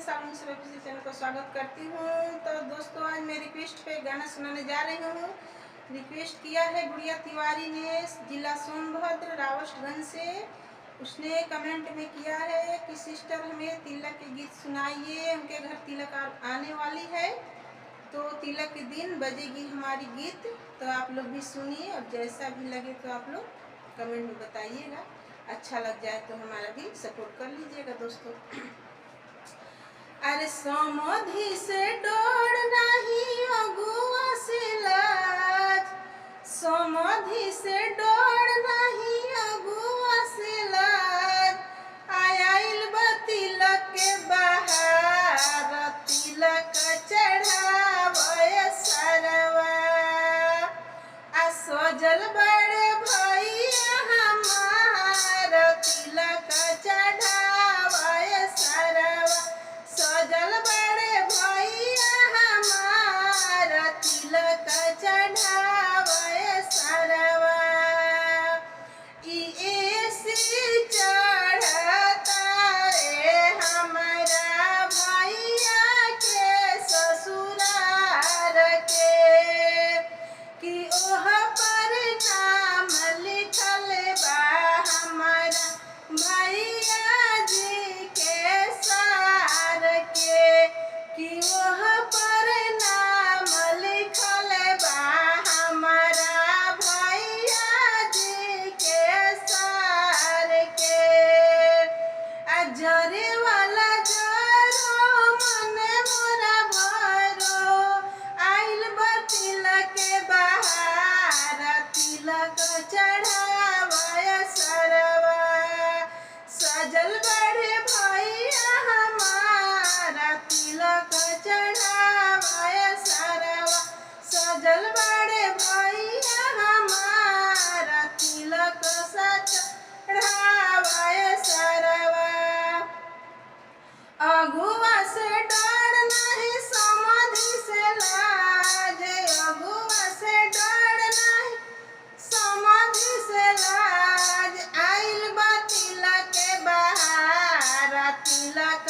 सावन से चैनल को स्वागत करती हूँ। तो दोस्तों आज मैं रिक्वेस्ट पे गाना सुनाने जा रही हूँ। रिक्वेस्ट किया है गुड़िया तिवारी ने, जिला सोनभद्र रावटगंज से। उसने कमेंट में किया है कि सिस्टर हमें तिलक के गीत सुनाइए, उनके घर तिलक आने वाली है तो तिलक के दिन बजेगी हमारी गीत। तो आप लोग भी सुनिए और जैसा भी लगे तो आप लोग कमेंट में बताइएगा। अच्छा लग जाए तो हमारा भी सपोर्ट कर लीजिएगा दोस्तों। अरे समधि से डोर नहीं अगुआ से लाज, समधि से डोर नहीं अगुआ से लाज। आयल बा तिलक के बहार, तिलक चढ़ावे सरवा। आ सजल बड़े भैया हमार, तिलक चढ़ावे सरवा। सजल बड़े भैया हमार, तिलक चढ़ावे सरवा। ऐसी चढ़ता रे हमारा भैया के ससुरार के, कि ओह पर नाम लिखल बा हमारा भैया जी के सार के, कि ओह पर नाम लिखल बा हमारा भैया जी के सार के। जरे वाला जरो मन मोरा भरो, आइल बा तिलक के बहार, तिलक चढ़ावे सरवा। सजल बड़े भैया हमारा, तिलक चढ़ावे सरवा। सजल बड़े भैया हमारा, तिलक चढ़ावे सरवा। अगुआ से डर नहीं समधि से लाज, अगुआ से डर नहीं समधि से लाज। आइल बा तिलक के बहार, तिलक